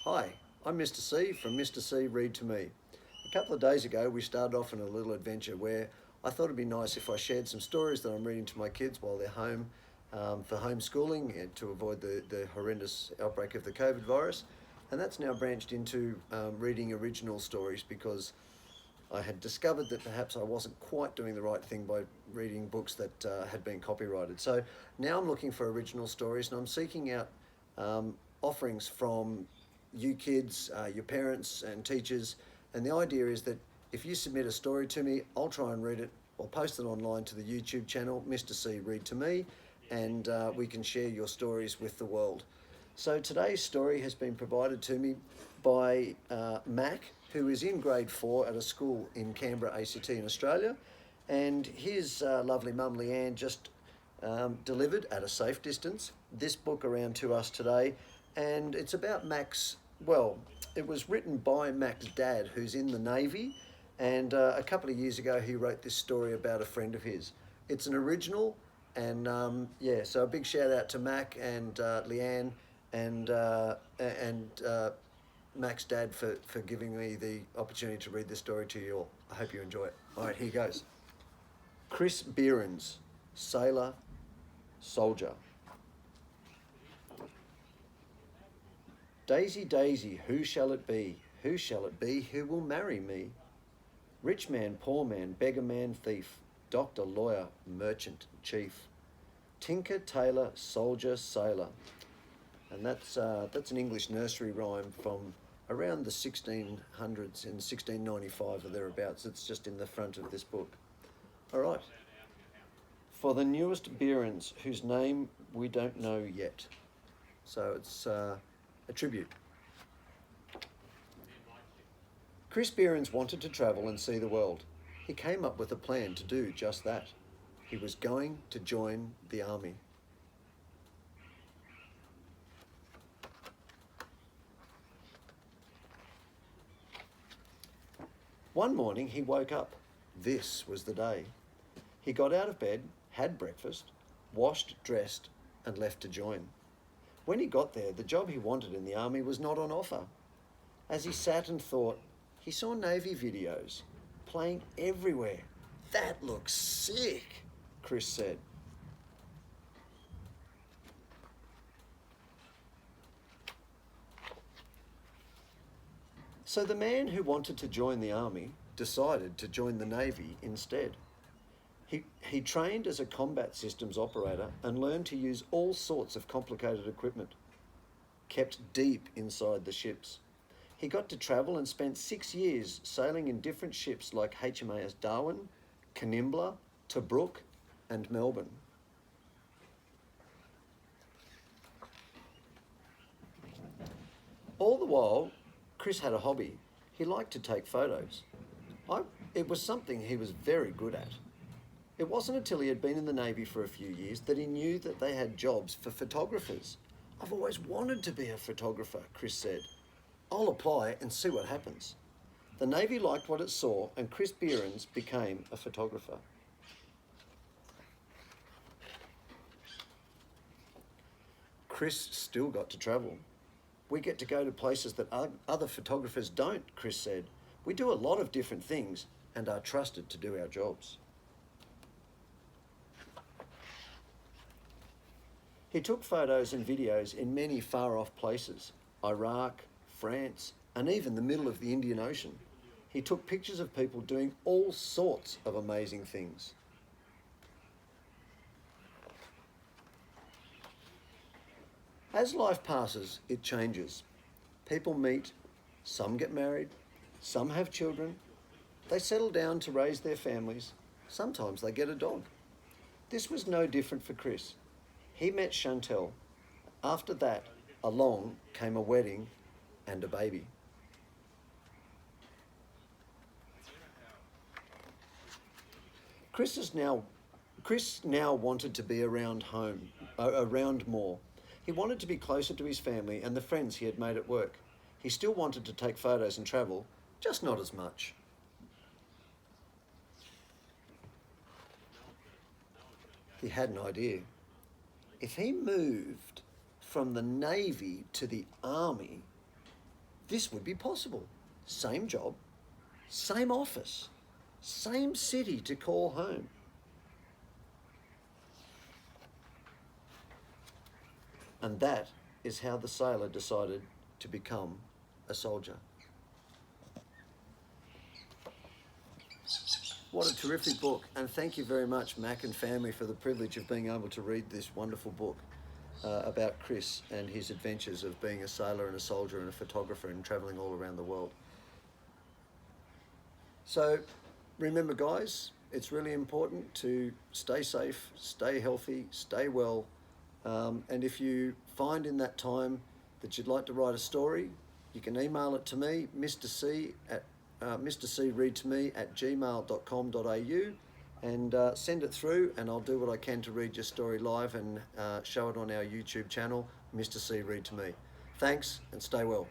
Hi, I'm Mr. C from Mr. C Read to Me. A couple of days ago, we started off on a little adventure where I thought it'd be nice if I shared some stories that I'm reading to my kids while they're home for homeschooling and to avoid the horrendous outbreak of the COVID virus. And that's now branched into reading original stories because I had discovered that perhaps I wasn't quite doing the right thing by reading books that had been copyrighted. So now I'm looking for original stories and I'm seeking out offerings from you kids, your parents and teachers. And the idea is that if you submit a story to me, I'll try and read it or post it online to the YouTube channel, Mr. C Read to Me, and we can share your stories with the world. So today's story has been provided to me by Mac, who is in grade 4 at a school in Canberra, ACT in Australia. And his lovely mum, Leanne, just delivered at a safe distance this book around to us today. And it's about Mac's, well, it was written by Mac's dad, who's in the Navy. And a couple of years ago, he wrote this story about a friend of his. It's an original. And yeah, so a big shout out to Mac and Leanne and Mac's dad for giving me the opportunity to read this story to you all. I hope you enjoy it. All right, here goes. Chris Beerens, sailor, soldier. Daisy, Daisy, who shall it be? Who shall it be who will marry me? Rich man, poor man, beggar man, thief, doctor, lawyer, merchant, chief, tinker, tailor, soldier, sailor. And that's an English nursery rhyme from around the 1600s in 1695 or thereabouts. It's just in the front of this book. All right. For the newest Beerens, whose name we don't know yet. So it's a tribute. Chris Beerens wanted to travel and see the world. He came up with a plan to do just that. He was going to join the army. One morning he woke up. This was the day. He got out of bed, had breakfast, washed, dressed, and left to join. When he got there, the job he wanted in the army was not on offer. As he sat and thought, he saw Navy videos playing everywhere. That looks sick, Chris said. So the man who wanted to join the army decided to join the Navy instead. He trained as a combat systems operator and learned to use all sorts of complicated equipment, kept deep inside the ships. He got to travel and spent 6 years sailing in different ships like HMAS Darwin, Canimbla, Tobruk, and Melbourne. All the while, Chris had a hobby. He liked to take photos. It was something he was very good at. It wasn't until he had been in the Navy for a few years that he knew that they had jobs for photographers. I've always wanted to be a photographer, Chris said. I'll apply and see what happens. The Navy liked what it saw and Chris Beerens became a photographer. Chris still got to travel. We get to go to places that other photographers don't, Chris said. We do a lot of different things and are trusted to do our jobs. He took photos and videos in many far-off places, Iraq, France, and even the middle of the Indian Ocean. He took pictures of people doing all sorts of amazing things. As life passes, it changes. People meet, some get married, some have children, they settle down to raise their families, sometimes they get a dog. This was no different for Chris. He met Chantel. After that, along came a wedding and a baby. Chris now wanted to be around home, around more. He wanted to be closer to his family and the friends he had made at work. He still wanted to take photos and travel, just not as much. He had an idea. If he moved from the Navy to the Army, this would be possible. Same job, same office, same city to call home. And that is how the sailor decided to become a soldier. What a terrific book, and thank you very much, Mac and family, for the privilege of being able to read this wonderful book about Chris and his adventures of being a sailor and a soldier and a photographer and travelling all around the world. So remember, guys, it's really important to stay safe, stay healthy, stay well, and if you find in that time that you'd like to write a story, you can email it to me, Mr. C mrcreadtome@gmail.com.au, and send it through, and I'll do what I can to read your story live and show it on our YouTube channel, Mr. C Read to Me. Thanks, and stay well.